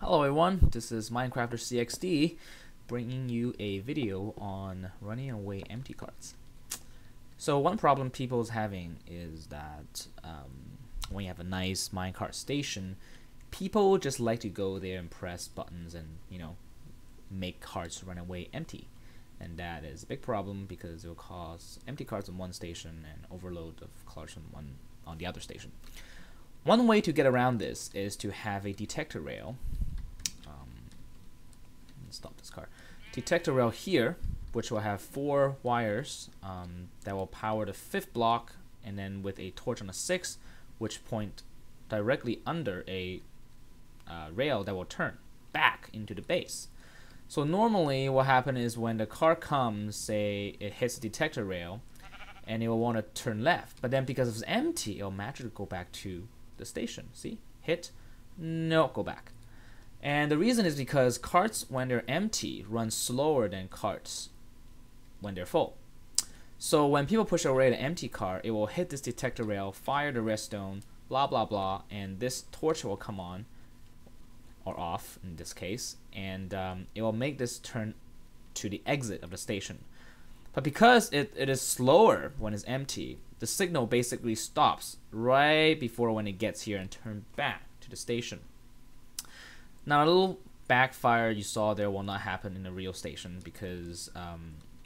Hello everyone, this is MineCrafter CXD bringing you a video on running away empty carts. So one problem people is having is that when you have a nice minecart station, people just like to go there and press buttons and make carts run away empty. And that is a big problem because it will cause empty carts on one station and overload of carts on the other station. One way to get around this is to have a detector rail. Stop this car. Detector rail here, which will have 4 wires that will power the 5th block, and then with a torch on the 6th, which point directly under a rail that will turn back into the base. So normally what happens is when the car comes, say it hits the detector rail, and it will want to turn left, but then because it's empty, it'll magically go back to the station. See? Hit, no, go back. And the reason is because carts, when they're empty, run slower than carts when they're full. So when people push away the empty cart, it will hit this detector rail, fire the redstone, blah blah blah, and this torch will come on, or off in this case, and it will make this turn to the exit of the station. But because it is slower when it's empty, the signal basically stops right before when it gets here and turns back to the station. Now, a little backfire you saw there will not happen in the real station because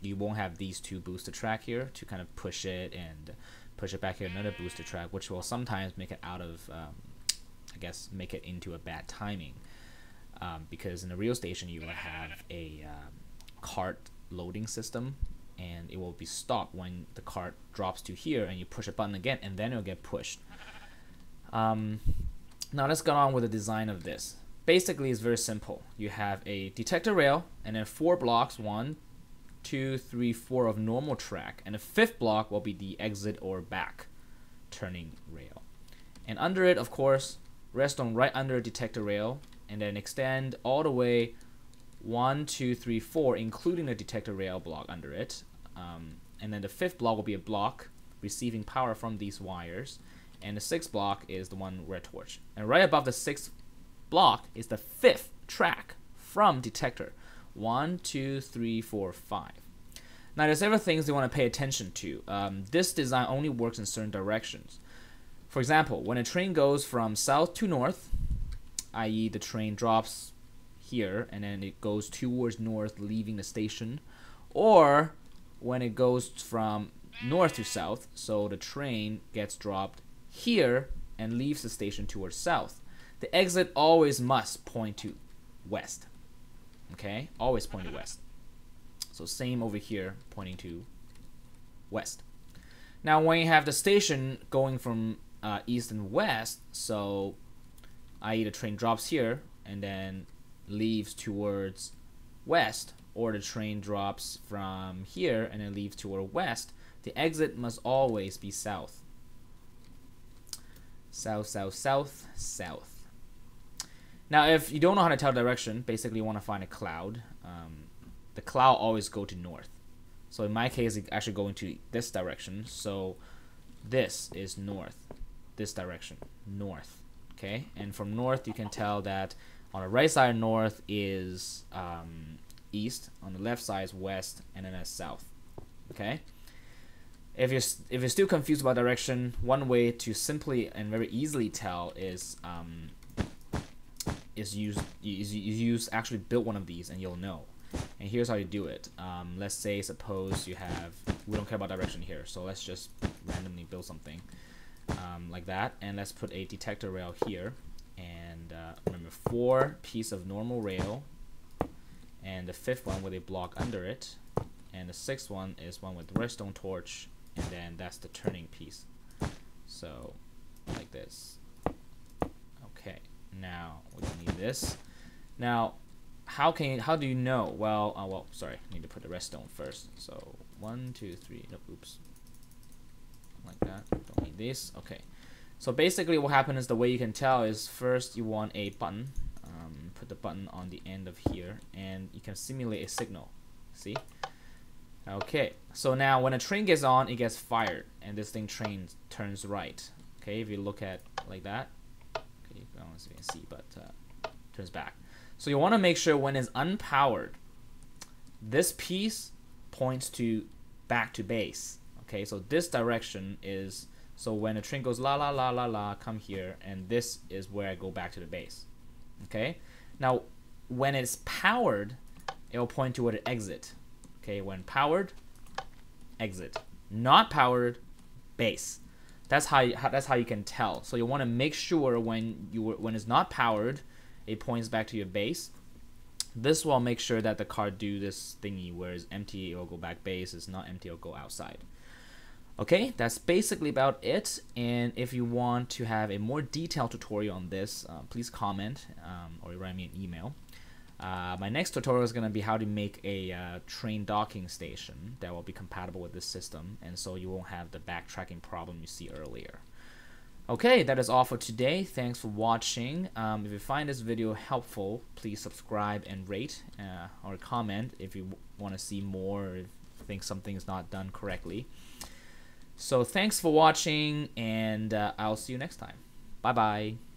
you won't have these 2 booster track here to kind of push it and push it back here, another booster track, which will sometimes make it out of, I guess, make it into a bad timing. Because in the real station you will have a cart loading system, and it will be stopped when the cart drops to here and you push a button again, and then it'll get pushed. Now let's go on with the design of this. Basically, it's very simple. You have a detector rail and then 4 blocks, 1, 2, 3, 4 of normal track, and the 5th block will be the exit or back turning rail. And under it, of course, redstone right under detector rail, and then extend all the way 1, 2, 3, 4, including the detector rail block under it. And then the 5th block will be a block receiving power from these wires, and the 6th block is the one red torch. And right above the 6th block is the 5th track from detector. 1, 2, 3, 4, 5. Now there's several things you want to pay attention to. This design only works in certain directions. For example, when a train goes from south to north, i.e. the train drops here and then it goes towards north leaving the station, or when it goes from north to south, so the train gets dropped here and leaves the station towards south, the exit always must point to west. Okay? Always point to west. So same over here, pointing to west. Now when you have the station going from east and west, so i.e. the train drops here and then leaves towards west, or the train drops from here and then leaves toward west, the exit must always be south. South, south, south, south. Now, if you don't know how to tell direction, basically you want to find a cloud. The cloud always go to north. So in my case, it's actually going to this direction. So this is north. This direction, north. Okay, and from north you can tell that on the right side north is east, on the left side is west, and then that's south. Okay. If you're still confused about direction, one way to simply and very easily tell is actually build one of these and you'll know. And here's how you do it. Let's say, suppose you have, we don't care about direction here, so let's just randomly build something like that, and let's put a detector rail here, and remember 4 piece of normal rail, and the 5th one with a block under it, and the 6th one is one with redstone torch, and then that's the turning piece. So like this. Okay. Now we don't need this. Now, how do you know? Well, sorry, I need to put the redstone first. So 1, 2, 3. No, oops. Like that. Don't need this. Okay. So basically, what happens is the way you can tell is first you want a button. Put the button on the end of here, and you can simulate a signal. See? Okay. So now when a train gets on, it gets fired, and this thing turns right. Okay. If you look at like that. Okay, I don't know if you can see, but turns back. So you want to make sure when it's unpowered, this piece points to back to base. Okay, so this direction is, so when a train goes la la la la la, come here, and this is where I go back to the base. Okay, now when it's powered, it will point to where to exit. Okay, when powered, exit. Not powered, base. That's how you can tell. So you want to make sure when it's not powered, it points back to your base. This will make sure that the card do this thingy, whereas empty, it will go back base. It's not empty, it'll go outside. Okay, that's basically about it. And if you want to have a more detailed tutorial on this, please comment or write me an email. My next tutorial is going to be how to make a train docking station that will be compatible with this system, and so you won't have the backtracking problem you see earlier. Okay, that is all for today. Thanks for watching. If you find this video helpful, please subscribe and rate or comment if you want to see more or if you think something is not done correctly. So thanks for watching, and I'll see you next time. Bye-bye.